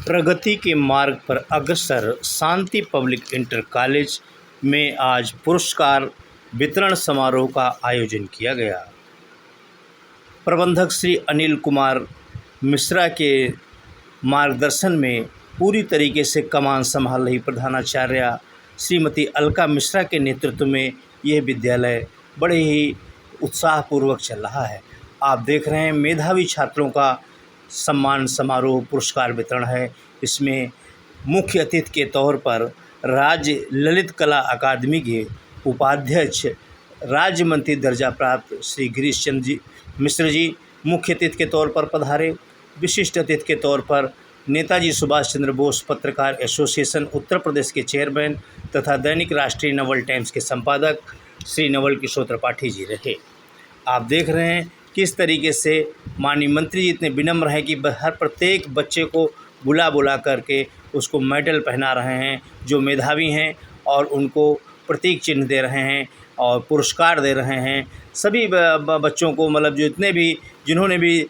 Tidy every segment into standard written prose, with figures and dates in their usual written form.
प्रगति के मार्ग पर अग्रसर शांति पब्लिक इंटर कॉलेज में आज पुरस्कार वितरण समारोह का आयोजन किया गया। प्रबंधक श्री अनिल कुमार मिश्रा के मार्गदर्शन में पूरी तरीके से कमान संभाल रही प्रधानाचार्य श्रीमती अलका मिश्रा के नेतृत्व में यह विद्यालय बड़े ही उत्साहपूर्वक चल रहा है। आप देख रहे हैं मेधावी छात्रों का सम्मान समारोह पुरस्कार वितरण है। इसमें मुख्य अतिथि के तौर पर राज्य ललित कला अकादमी के उपाध्यक्ष राज्य मंत्री दर्जा प्राप्त श्री गिरीश चंद्र जी मिश्र जी मुख्य अतिथि के तौर पर पधारे। विशिष्ट अतिथि के तौर पर नेताजी सुभाष चंद्र बोस पत्रकार एसोसिएशन उत्तर प्रदेश के चेयरमैन तथा दैनिक राष्ट्रीय नवल टाइम्स के संपादक श्री नवल किशोर त्रिपाठी जी रहे। आप देख रहे हैं किस तरीके से माननीय मंत्री जी इतने विनम्र हैं कि हर प्रत्येक बच्चे को बुला करके उसको मेडल पहना रहे हैं जो मेधावी हैं, और उनको प्रतीक चिन्ह दे रहे हैं और पुरस्कार दे रहे हैं। सभी बच्चों को, मतलब जो इतने भी जिन्होंने भी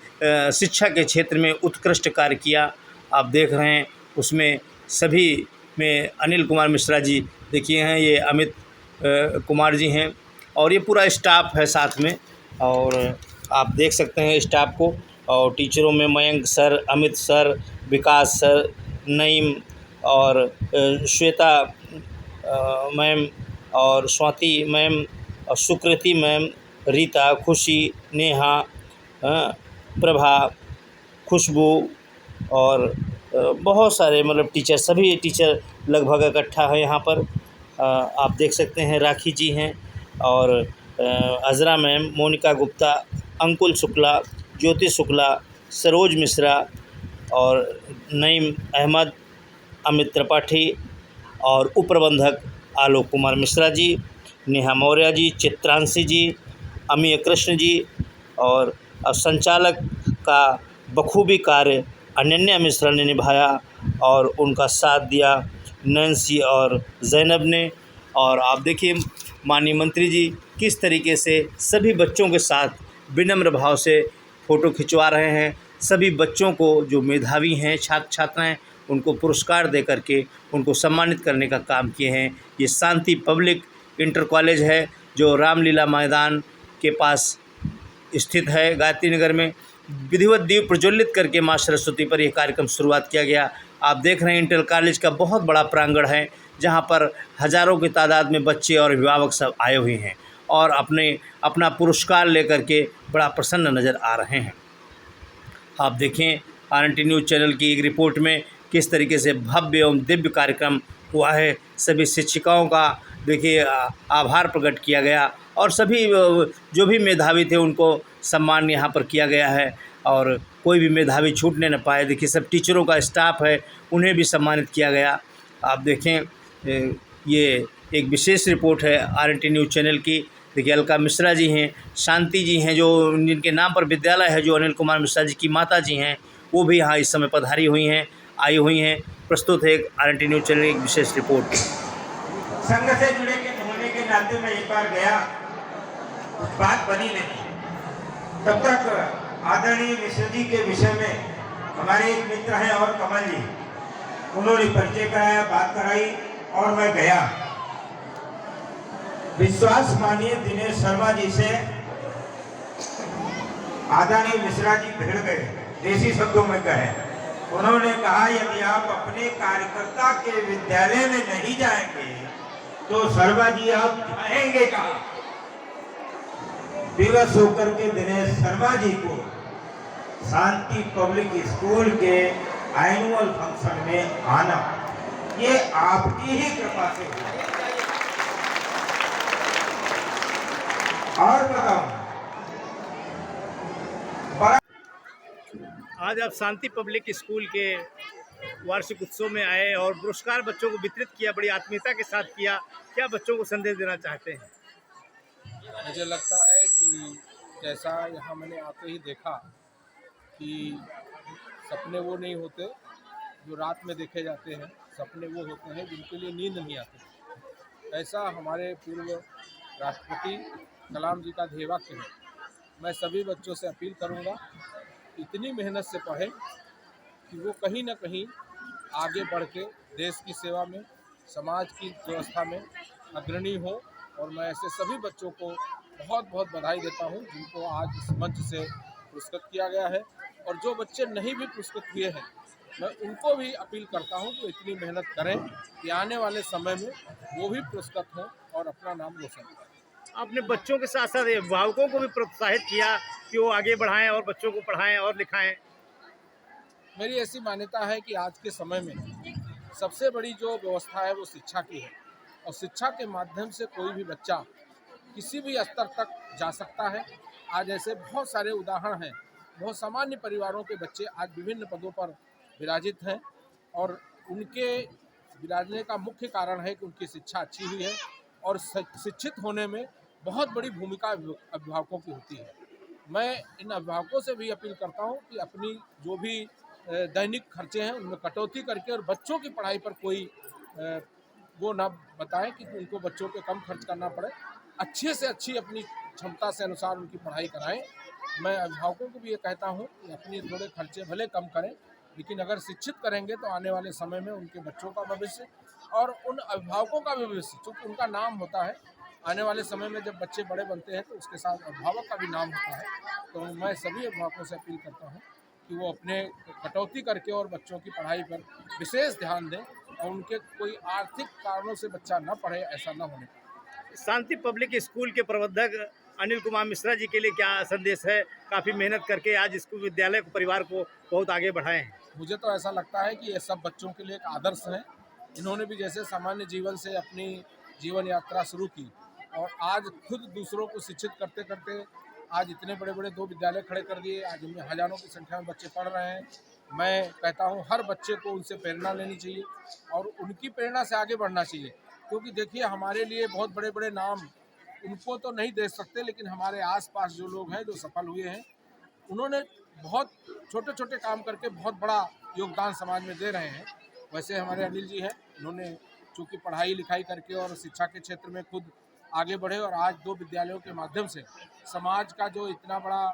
शिक्षा के क्षेत्र में उत्कृष्ट कार्य किया, आप देख रहे हैं उसमें सभी में अनिल कुमार मिश्रा जी देखिए हैं, ये अमित कुमार जी हैं और ये पूरा स्टाफ है साथ में। और आप देख सकते हैं स्टाफ को, और टीचरों में मयंक सर, अमित सर, विकास सर, नईम और श्वेता मैम और स्वाति मैम और सुकृति मैम, रीता, खुशी, नेहा, प्रभा, खुशबू और बहुत सारे मतलब टीचर, सभी टीचर लगभग इकट्ठा है यहाँ पर। आप देख सकते हैं राखी जी हैं और अजरा मैम, मोनिका गुप्ता, अंकुल शुक्ला, ज्योति शुक्ला, सरोज मिश्रा और नईम अहमद, अमित त्रिपाठी और उपप्रबंधक आलोक कुमार मिश्रा जी, नेहा मौर्य जी, चित्रांशी जी, अमीय कृष्ण जी और संचालक का बखूबी कार्य अनन्या मिश्रा ने निभाया और उनका साथ दिया नैन्सी और जैनब ने। और आप देखिए माननीय मंत्री जी किस तरीके से सभी बच्चों के साथ विनम्र भाव से फ़ोटो खिंचवा रहे हैं। सभी बच्चों को जो मेधावी हैं, छात्र छात्राएं, उनको पुरस्कार दे करके उनको सम्मानित करने का काम किए हैं। ये शांति पब्लिक इंटर कॉलेज है जो रामलीला मैदान के पास स्थित है, गायत्री नगर में। विधिवत दीप प्रज्वलित करके माँ सरस्वती पर यह कार्यक्रम शुरुआत किया गया। आप देख रहे हैं इंटर कॉलेज का बहुत बड़ा प्रांगण है जहाँ पर हज़ारों की तादाद में बच्चे और अभिभावक सब आए हुए हैं और अपना पुरस्कार लेकर के बड़ा प्रसन्न नज़र आ रहे हैं। आप देखें RNT न्यूज़ चैनल की एक रिपोर्ट में किस तरीके से भव्य एवं दिव्य कार्यक्रम हुआ है। सभी शिक्षिकाओं का देखिए आभार प्रकट किया गया और सभी जो भी मेधावी थे उनको सम्मान यहाँ पर किया गया है और कोई भी मेधावी छूटने न पाए। देखिए सब टीचरों का स्टाफ है, उन्हें भी सम्मानित किया गया। आप देखें ये एक विशेष रिपोर्ट है RNT न्यूज़ चैनल की। देखिए अलका मिश्रा जी हैं, शांति जी हैं, जो जिनके नाम पर विद्यालय है, जो अनिल कुमार मिश्रा जी की माता जी हैं, वो भी यहाँ इस समय पधारी हुई हैं, आई हुई हैं। प्रस्तुत है RNT न्यूज़ चैनल की एक विशेष रिपोर्ट। संघ से जुड़े के होने के नाते मैं एक बार गया, बात बनी नहीं। तब तक आदरणीय मिश्र जी के विषय में हमारे एक मित्र हैं और कमल जी, उन्होंने परिचय कराया, बात कराई और मैं गया। विश्वास मानिए दिनेश शर्मा जी से आदरणीय मिश्रा जी भिड़ गए, देसी शब्दों में कहे। उन्होंने कहा यदि आप अपने कार्यकर्ता के विद्यालय में नहीं जाएंगे तो शर्मा जी आप जाएंगे कहाँ। विवश होकर के दिनेश शर्मा जी को शांति पब्लिक स्कूल के एनुअल फंक्शन में आना, ये आपकी ही कृपा से हुआ। और बताऊं, आज आप शांति पब्लिक स्कूल के वार्षिक उत्सव में आए और पुरस्कार बच्चों को वितरित किया, बड़ी आत्मीयता के साथ किया। क्या बच्चों को संदेश देना चाहते हैं? मुझे लगता है कि जैसा यहाँ मैंने आते ही देखा कि सपने वो नहीं होते जो रात में देखे जाते हैं, सपने वो होते हैं जिनके लिए नींद नहीं आती। ऐसा हमारे पूर्व राष्ट्रपति कलाम जी का ध्येय वाक्य है। मैं सभी बच्चों से अपील करूँगा इतनी मेहनत से पढ़ें कि वो कहीं ना कहीं आगे बढ़ के देश की सेवा में, समाज की व्यवस्था में अग्रणी हो। और मैं ऐसे सभी बच्चों को बहुत बहुत बधाई देता हूँ जिनको आज इस मंच से पुरस्कृत किया गया है। और जो बच्चे नहीं भी पुरस्कृत हुए हैं, मैं उनको भी अपील करता हूँ कि इतनी मेहनत करें कि आने वाले समय में वो भी पुरस्कृत हों और अपना नाम रोशन करें। आपने बच्चों के साथ साथ अभिभावकों को भी प्रोत्साहित किया कि वो आगे बढ़ाएं और बच्चों को पढ़ाएं और लिखाएं। मेरी ऐसी मान्यता है कि आज के समय में सबसे बड़ी जो व्यवस्था है वो शिक्षा की है, और शिक्षा के माध्यम से कोई भी बच्चा किसी भी स्तर तक जा सकता है। आज ऐसे बहुत सारे उदाहरण हैं, बहुत सामान्य परिवारों के बच्चे आज विभिन्न पदों पर विराजित हैं, और उनके विराजने का मुख्य कारण है कि उनकी शिक्षा अच्छी हुई है। और शिक्षित होने में बहुत बड़ी भूमिका अभिभावकों की होती है। मैं इन अभिभावकों से भी अपील करता हूँ कि अपनी जो भी दैनिक खर्चे हैं उनमें कटौती करके और बच्चों की पढ़ाई पर कोई वो ना बताएं कि उनको बच्चों पे कम खर्च करना पड़े। अच्छे से अच्छी अपनी क्षमता से अनुसार उनकी पढ़ाई कराएं। मैं अभिभावकों को भी ये कहता हूँ कि अपने थोड़े खर्चे भले कम करें, लेकिन अगर शिक्षित करेंगे तो आने वाले समय में उनके बच्चों का भविष्य और उन अभिभावकों का भी भविष्य, चूँकि उनका नाम होता है, आने वाले समय में जब बच्चे बड़े बनते हैं तो उसके साथ अभिभावक का भी नाम होता है। तो मैं सभी अभिभावकों से अपील करता हूँ कि वो अपने कटौती करके और बच्चों की पढ़ाई पर विशेष ध्यान दें, और उनके कोई आर्थिक कारणों से बच्चा न पढ़े, ऐसा न होने पाए। शांति पब्लिक स्कूल के प्रबंधक अनिल कुमार मिश्रा जी के लिए क्या संदेश है? काफ़ी मेहनत करके आज स्कूल विद्यालय को, परिवार को बहुत आगे बढ़ाए हैं। मुझे तो ऐसा लगता है कि ये सब बच्चों के लिए एक आदर्श है। इन्होंने भी जैसे सामान्य जीवन से अपनी जीवन यात्रा शुरू की और आज खुद दूसरों को शिक्षित करते करते आज इतने बड़े बड़े 2 विद्यालय खड़े कर दिए। आज उनमें हज़ारों की संख्या में बच्चे पढ़ रहे हैं। मैं कहता हूँ हर बच्चे को उनसे प्रेरणा लेनी चाहिए और उनकी प्रेरणा से आगे बढ़ना चाहिए, क्योंकि देखिए हमारे लिए बहुत बड़े बड़े नाम उनको तो नहीं दे सकते, लेकिन हमारे आसपास जो लोग हैं जो सफल हुए हैं, उन्होंने बहुत छोटे छोटे काम करके बहुत बड़ा योगदान समाज में दे रहे हैं। वैसे हमारे अनिल जी हैं, उन्होंने चूँकि पढ़ाई लिखाई करके और शिक्षा के क्षेत्र में खुद आगे बढ़े और आज 2 विद्यालयों के माध्यम से समाज का जो इतना बड़ा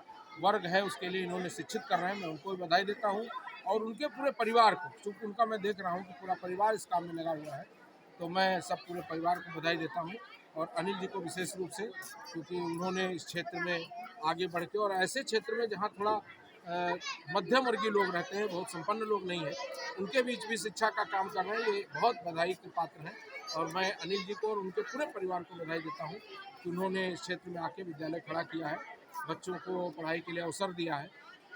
वर्ग है उसके लिए इन्होंने शिक्षित कर रहे हैं। मैं उनको भी बधाई देता हूँ और उनके पूरे परिवार को, चूँकि उनका मैं देख रहा हूँ कि पूरा परिवार इस काम में लगा हुआ है, तो मैं सब पूरे परिवार को बधाई देता हूँ। और अनिल जी को विशेष रूप से, क्योंकि उन्होंने इस क्षेत्र में आगे बढ़ के और ऐसे क्षेत्र में जहाँ थोड़ा मध्यम वर्गीय लोग रहते हैं, बहुत संपन्न लोग नहीं हैं, उनके बीच भी शिक्षा का काम कर रहे हैं। ये बहुत बधाई के पात्र हैं और मैं अनिल जी को और उनके पूरे परिवार को बधाई देता हूँ कि उन्होंने इस क्षेत्र में आके विद्यालय खड़ा किया है, बच्चों को पढ़ाई के लिए अवसर दिया है।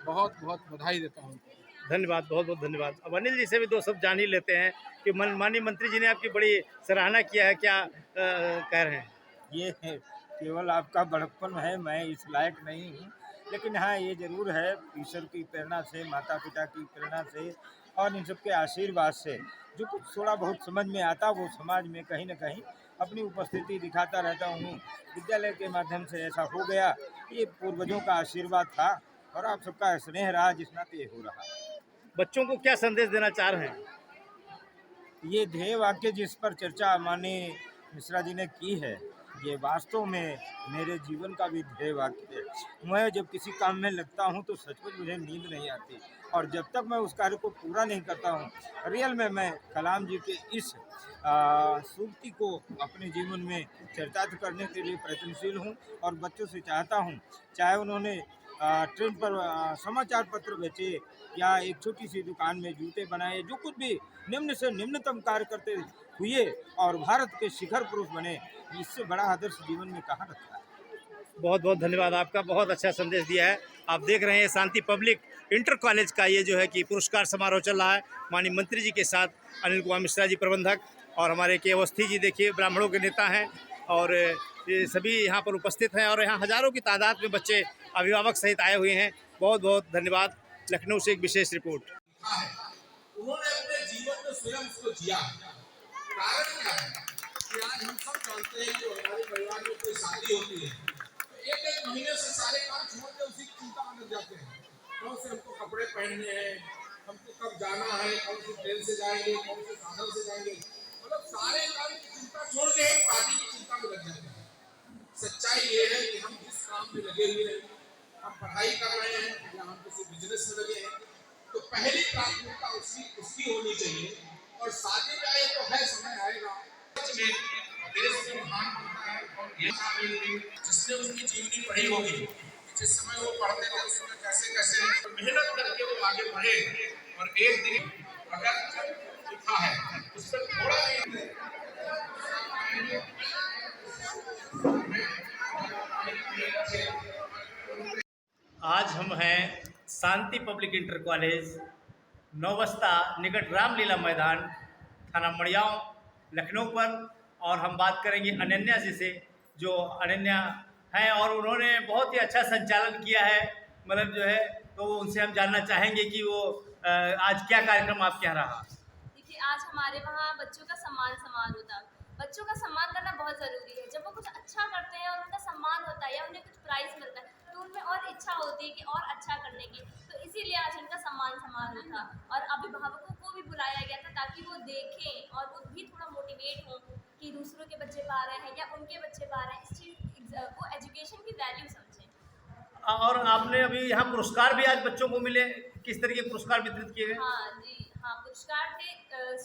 बहुत बहुत बधाई देता हूँ। धन्यवाद, बहुत बहुत धन्यवाद। अब अनिल जी से भी 2 शब्द जान ही लेते हैं कि माननीय मंत्री जी ने आपकी बड़ी सराहना किया है, क्या कह रहे हैं? ये केवल आपका बड़प्पन है, मैं इस लायक नहीं हूँ, लेकिन हाँ ये ज़रूर है ईश्वर की प्रेरणा से, माता पिता की प्रेरणा से और इन सब के आशीर्वाद से जो कुछ थोड़ा बहुत समझ में आता वो समाज में कहीं न कहीं अपनी उपस्थिति दिखाता रहता हूँ। विद्यालय के माध्यम से ऐसा हो गया, ये पूर्वजों का आशीर्वाद था और आप सबका स्नेह रहा, जिस नाते ये हो रहा। बच्चों को क्या संदेश देना चाह रहे हैं? ये ध्येय वाक्य जिस पर चर्चा माननीय मिश्रा जी ने की है, ये वास्तव में मेरे जीवन का भी ध्येय वाक्य है। मैं जब किसी काम में लगता हूँ तो सचमुच मुझे नींद नहीं आती, और जब तक मैं उस कार्य को पूरा नहीं करता हूँ, रियल में मैं कलाम जी के इस सूक्ति को अपने जीवन में चरितार्थ करने के लिए प्रयत्नशील हूँ और बच्चों से चाहता हूँ, चाहे उन्होंने ट्रेन पर समाचार पत्र बेचे या एक छोटी सी दुकान में जूते बनाए, जो कुछ भी निम्न से निम्नतम कार्य करते हुए और भारत के शिखर पुरुष बने, इससे बड़ा आदर्श जीवन में कहाँ रखा है। बहुत बहुत धन्यवाद आपका, बहुत अच्छा संदेश दिया है। आप देख रहे हैं शांति पब्लिक इंटर कॉलेज का ये जो है कि पुरस्कार समारोह चल रहा है माननीय मंत्री जी के साथ, अनिल कुमार मिश्रा जी प्रबंधक और हमारे के अवस्थी जी देखिए ब्राह्मणों के नेता हैं, और ये सभी यहाँ पर उपस्थित हैं और यहाँ हज़ारों की तादाद में बच्चे अभिभावक सहित आए हुए हैं। बहुत बहुत धन्यवाद। लखनऊ से एक विशेष रिपोर्ट। उन्होंने अपने जीवन में स्वयं उसको जिया। कारण क्या है कि आज हम सब जानते हैं जो हमारे परिवार में कोई शादी होती है तो एक महीने से सारे काम छोड़ के उसी की चिंता में लग जाते हैं। कौन से हमको कपड़े पहनने हैं, हमको कब जाना है, कौन सी ट्रेन से जाएंगे, कौन से साधन से जाएंगे, मतलब सारे काम की चिंता छोड़ के पार्टी की चिंता में लग जाते हैं। सच्चाई ये है कि हम जिस काम में लगे हुए हैं, हम पढ़ाई कर रहे हैं या हम किसी बिजनेस में लगे हैं, तो पहली प्राथमिकता उसकी होनी चाहिए। और शादी का ये तो है, समय आएगा में देश से महान बनता है। और ये शामिल थी जिसने उनकी जीवनी पढ़ी होगी, जिस समय वो पढ़ते थे उस समय कैसे कैसे मेहनत करके वो आगे बढ़े, और एक दिन अगर लिखा है उस पर थोड़ा भी आज हम हैं शांति पब्लिक इंटर कॉलेज नौबस्ता निकट रामलीला मैदान थाना मड़ियाव लखनऊ पर, और हम बात करेंगे अनन्या जी से, जो अनन्या हैं और उन्होंने बहुत ही अच्छा संचालन किया है, मतलब जो है, तो उनसे हम जानना चाहेंगे कि वो आज क्या कार्यक्रम आपके यहाँ रहा। देखिए, आज हमारे वहाँ बच्चों का सम्मान समारोह था। बच्चों का सम्मान करना बहुत ज़रूरी है। जब वो कुछ अच्छा करते हैं और उनका सम्मान होता है या उन्हें कुछ प्राइज़ मिलता है तो उनमें और इच्छा होती है कि और अच्छा करने की, तो इसीलिए आज उनका सम्मान समारोह था। और अभिभावकों को भी बुलाया गया था ताकि वो देखें और वो भी थोड़ा मोटिवेट हों कि दूसरों के बच्चे पा रहे हैं या उनके बच्चे पा रहे हैं, इस चीज़ को एजुकेशन की वैल्यू समझें। और आपने अभी यहाँ पुरस्कार भी आज बच्चों को मिले, किस तरह के पुरस्कार वितरित किए गए? हाँ जी, हाँ, पुरस्कार थे।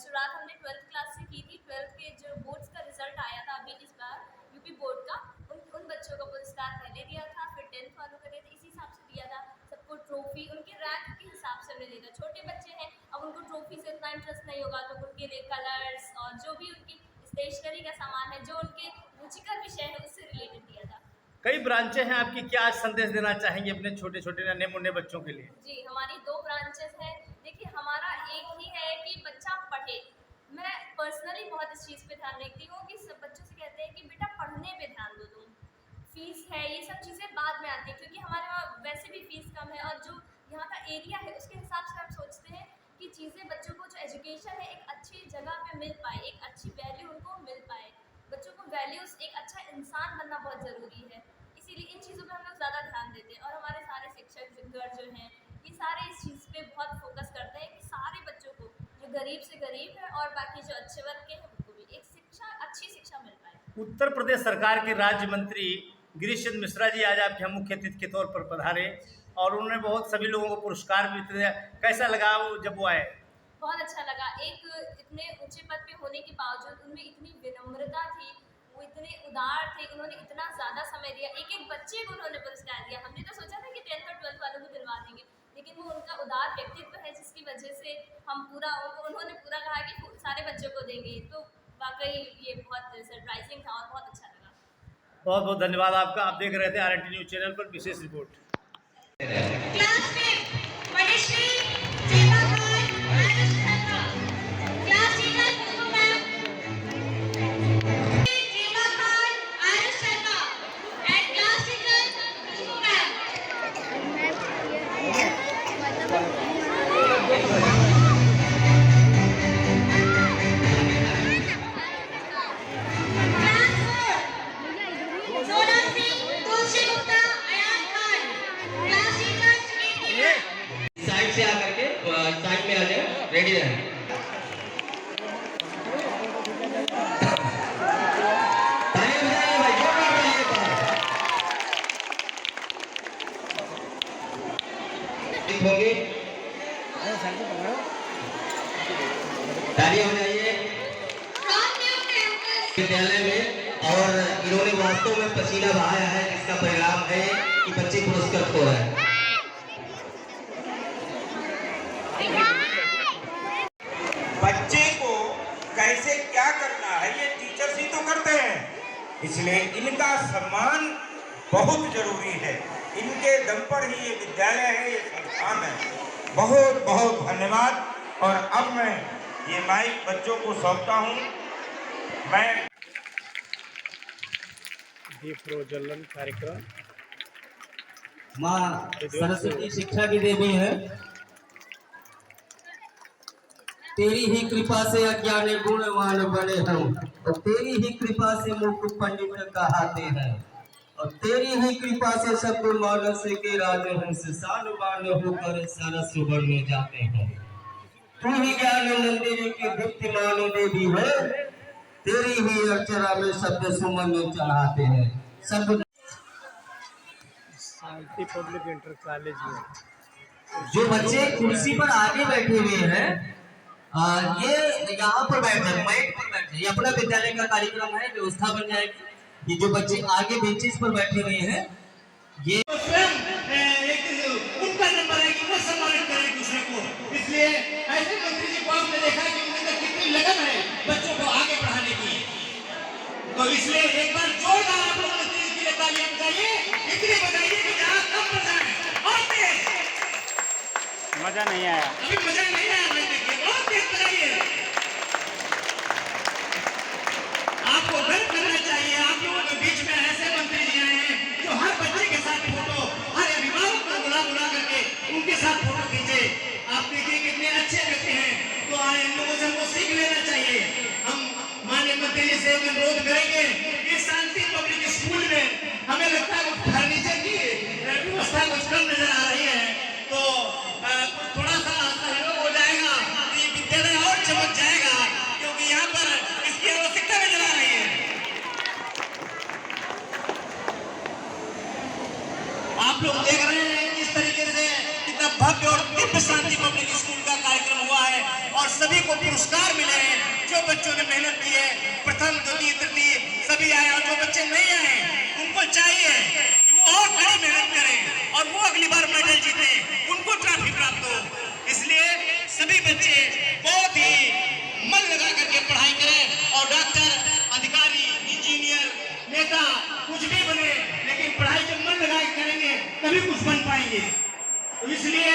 शुरुआत हमने 12th क्लास से की थी। 12th के जो बोर्ड्स का रिजल्ट आया था अभी इस बार यूपी बोर्ड का, उन बच्चों का पुरस्कार पहले दिया था, फिर 10th वालों का दिया था, इसी हिसाब से दिया था। सबको ट्रॉफी उनके रैंक के हिसाब से हमने दिया था। छोटे बच्चे हैं, अब उनको ट्रॉफी से इतना इंटरेस्ट नहीं होगा, तो उनके लिए कलर्स और जो भी उनकी स्टेशनरी का सामान है, जो उनके रुचिकर विषय है, उससे रिलेटेड दिया था। कई ब्रांचें हैं आपकी, क्या संदेश देना चाहेंगे अपने छोटे छोटे नन्हे मुन्ने बच्चों के लिए? जी, हमारी 2 ब्रांचेस हैं। देखिए, हमारा एक ही है कि बच्चा पढ़े। मैं पर्सनली बहुत इस चीज़ पे ध्यान देती हूँ कि सब बच्चों से कहते हैं कि बेटा पढ़ने पे ध्यान दो तुम। फीस है, ये सब चीज़ें बाद में आती है, क्योंकि हमारे वहाँ वैसे भी फीस कम है और जो यहाँ का एरिया है उसके हिसाब से हम सोचते हैं कि चीज़ें बच्चों को, जो एजुकेशन है, एक अच्छी जगह पे मिल पाए, एक अच्छी वैल्यू उनको मिल पाए। बच्चों को वैल्यूज़, एक अच्छा इंसान बनना बहुत ज़रूरी है, इसीलिए इन चीज़ों पे हम लोग ज़्यादा ध्यान देते हैं। और हमारे सारे शिक्षक जो हैं, ये सारे इस चीज़ पे बहुत फोकस करते हैं कि सारे बच्चों को, जो गरीब से गरीब है और बाकी जो अच्छे वर्ग के हैं, उनको भी एक शिक्षा, अच्छी शिक्षा मिल पाए। उत्तर प्रदेश सरकार के राज्य मंत्री गिरीश चंद्र मिश्रा जी आज आपके यहाँ मुख्य अतिथि के तौर पर पधारे, और उन्होंने बहुत सभी लोगों को पुरस्कार भी दिया। कैसा लगा वो जब वो आए? बहुत अच्छा लगा। एक इतने ऊंचे पद पे होने के बावजूद उनमें इतनी विनम्रता थी, वो इतने उदार थे, उन्होंने इतना ज़्यादा समय दिया, एक एक बच्चे को उन्होंने पुरस्कार दिया। हमने तो सोचा था कि 10th और 12th वालों को दिलवा देंगे, लेकिन वो उनका उदार व्यक्तित्व है जिसकी वजह से हम पूरा, उन्होंने पूरा कहा कि सारे बच्चों को देंगे। तो वाकई ये बहुत सरप्राइजिंग था और बहुत अच्छा लगा। बहुत बहुत धन्यवाद आपका। आप देख रहे थे RNT न्यूज़ चैनल पर विशेष रिपोर्ट। क्लास में मनीश्री Jema Khan, Ayush Sharma, class teacher Kusum ma'am, Jema Khan, Ayush Sharma and class teacher Kusum ma'am. Class 4 Sona Singh, Tulsi Gupta, Ayan Khan, class teacher Suniti ma'am. Side से आकर के साइड में आ जाए, रेडी रहें। ताली बजाइए भाई, जोरदार ताली बजाइए। ठीक होंगे, तालियां बजाइए विद्यालय में। और इन्होंने वास्तव में पसीना बहाया है, जिसका परिणाम है कि बच्चे पुरस्कृत हो रहे हैं। बच्चे को कैसे क्या करना है ये टीचर्स ही तो करते हैं, इसलिए इनका सम्मान बहुत जरूरी है। इनके दम पर ही ये विद्यालय है, ये संस्थान है। बहुत बहुत धन्यवाद। और अब मैं ये माइक बच्चों को सौंपता हूँ। मैं दीप प्रज्वलन कार्यक्रम। माँ सरस्वती शिक्षा की देवी है, तेरी ही कृपा से अज्ञानी गुणवान बने हम, और तेरी ही कृपा से मुख पंडित कहाते हैं, और तेरी ही कृपा से सब मानस के राजहंस सानुबान होकर सरस बनने जाते हैं। तू ही ज्ञान मंदिर की दीप्तिमान देवी है, तेरी ही अर्चना में शब्द सुमन चढ़ाते हैं। सब शांति पब्लिक इंटर कॉलेज में जो बच्चे कुर्सी पर आगे बैठे हुए हैं, ये यहाँ पर बैठ जाए, मैट पर बैठ जाए। ये अपना विद्यालय का कार्यक्रम है, व्यवस्था बन जाएगी। ये जो बच्चे आगे बेंचेस पर बैठे हुए हैं, ये स्वयं एक उनका नंबर है कि वो सम्मानित करें दूसरे को। इसलिए ऐसे मंत्री जी को आपने देखा कि उनके अंदर कितनी लगन है बच्चों को आगे बढ़ाने की। तो इसलिए एक बार जोरदार आप लोग मंत्री जी के लिए तालियां बजाइए, इतनी बजाइए कि जहां कम बजाएं और तेज। मजा नहीं आया। अभी मजा नहीं आया भाई, देखिए और तेज बजाइए। आपको गर्व करना चाहिए, आप लोगों के बीच में ऐसे मंत्री जी आए हैं जो हर बच्चे के साथ फोटो, हर अभिभावक को बुला बुला करके उनके साथ फोटो खींचे। आप देखिए कितने अच्छे व्यक्ति हैं। तो आए इन लोगों से हमको सीख लेना चाहिए। हम माननीय मंत्री जी से अनुरोध करेंगे कि शांति पब्लिक स्कूल में हमें लगता है फर्नीचर की व्यवस्था कुछ कम नजर आ रही है, तो थोड़ा सा सहयोग हो जाएगा, ये विद्यालय और चमक जाएगा, क्योंकि यहाँ पर इसकी आवश्यकता नजर आ रही है। आप लोग देख रहे हैं किस तरीके से कितना भव्य और दिव्य शांति पब्लिक स्कूल का कार्यक्रम हुआ है और सभी को पुरस्कार मिले हैं। जो बच्चों ने मेहनत की है, प्रथम द्वितीय तृतीय सभी आए, और जो बच्चे नहीं आए उनको चाहिए कि वो और कड़ी मेहनत करें और वो अगली बार मेडल जीते, उनको ट्रॉफी प्राप्त हो। इसलिए सभी बच्चे बहुत ही मन लगा करके पढ़ाई करें और डॉक्टर, अधिकारी, इंजीनियर, नेता कुछ भी बने, लेकिन पढ़ाई जब मन लगा के करेंगे तभी कुछ बन पाएंगे। तो इसलिए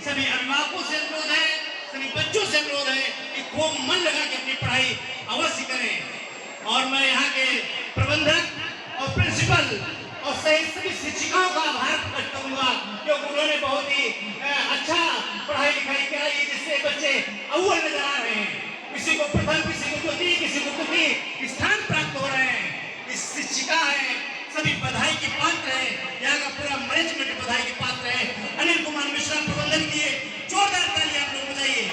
सभी अभिभावकों से अनुरोध है, सभी बच्चों से अनुरोध है कि खूब मन लगा के अपनी पढ़ाई अवश्य करें। और मैं यहाँ के प्रबंधक और प्रिंसिपल और सभी शिक्षिकाओं का आभार प्रकट करूंगा, क्योंकि उन्होंने बहुत ही अच्छा पढ़ाई लिखाई कराई, जिससे बच्चे अव्वल नजर आ रहे हैं। किसी को प्रथम, किसी को द्वितीय, किसी को तृतीय स्थान प्राप्त हो रहे हैं। इस शिक्षिका है, सभी बधाई के पात्र है, यहाँ का पूरा मैनेजमेंट बधाई के पात्र है। अनिल कुमार मिश्रा प्रबंधन किए, जोरदार ताली आप लोग बजाइए।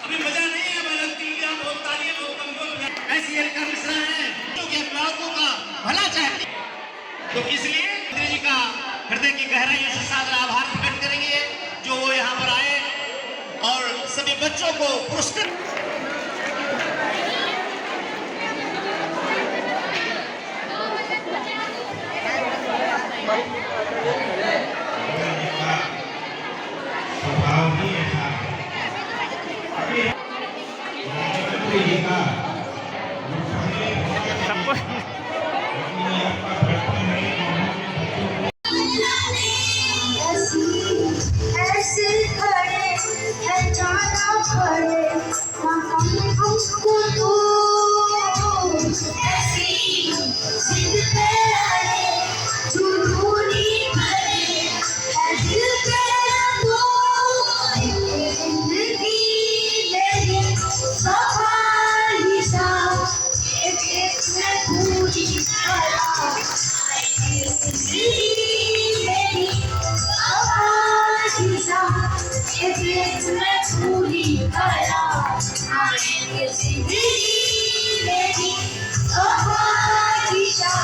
अभी मजा नहीं है, मैं लगती है आप बहुत तालियां बहुत कमजोर है। ऐसी अलका मिश्रा है जो कि अभिभावकों का भला चाहती है। तो इसलिए मंत्री जी का हृदय की गहराइयों से सादर आभार प्रकट करेंगे जो वो यहाँ पर आए और सभी बच्चों को पुरस्कृत। स्वभाव ही ऐसा सबको ऐसे खड़े है जाना पड़े हमको तो ऐसी जिद पे अड़े जुनूनी भरे है दिल पे दो जिंदगी मेरी सफाई सा एक मैं पूरी करा जिंदगी मेरी सफाई सा एक मैं पूरी करा जिंदगी मेरी सफाई सा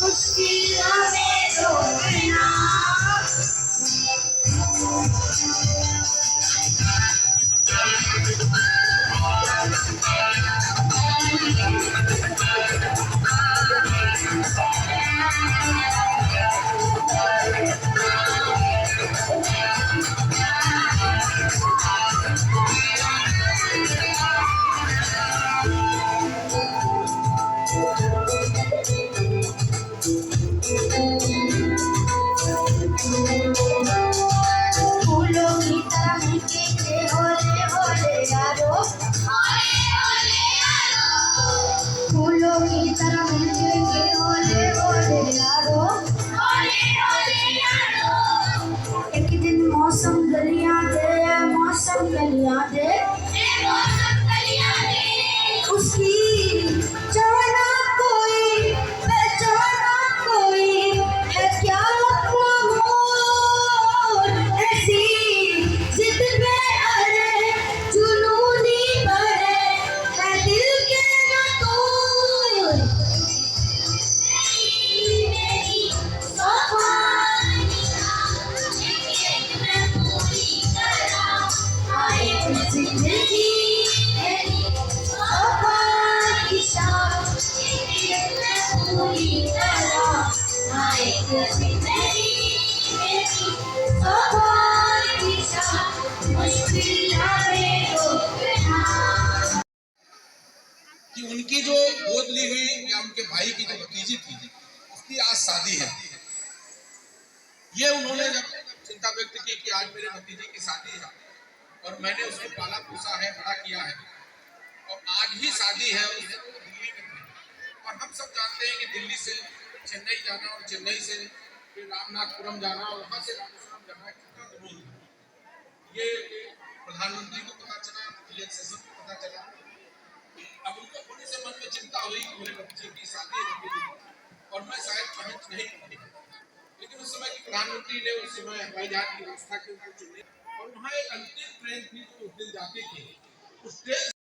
मुश्किल में रोकना। फूलों की तरह खिले होले होले यारो, फूलों की तरह खिले होले होले यारो। एक दिन मौसम गलियां दे, मौसम गलियां दे, उसकी जाना कोई पहचाना कोई है क्या ऐसी जिद पे अड़े जुनूनी भरे है दिल के ना तोड़ मेरी सफाई मैं पूरी करा जिंदगी मेरी तूफान की शाम पूरी तरह हाँ एक जिंदगी मेरी तूफान की शाम मुश्किल में रोकना कि उनकी जो गोद ली हुई या उनके भाई की जो भतीजी थी उसकी आज शादी है। ये उन्होंने जब चिंता व्यक्त की कि आज मेरे भतीजे की शादी है और मैंने उसको पाला पोसा है, बड़ा किया है और आज ही शादी है, उस दिन वो दिल्ली में थे। और हम सब जानते हैं कि दिल्ली से चेन्नई जाना और चेन्नई से फिर रामनाथपुरम जाना और वहाँ से रामेश्वरम जाना कितना दूर है। ये प्रधानमंत्री को पता चला, सेशन को पता चला। अब उनको थोड़ी से मन में चिंता हुई कि मेरे बच्चे की शादी है और मैं शायद पहुंच नहीं पाऊंगा। लेकिन उस समय की प्रधानमंत्री ने उस समय हवाई जहाज की व्यवस्था की उनको चुनी और वहाँ एक अंतिम ट्रेन थी जो उस दिन जाती थी। उस ट्रेन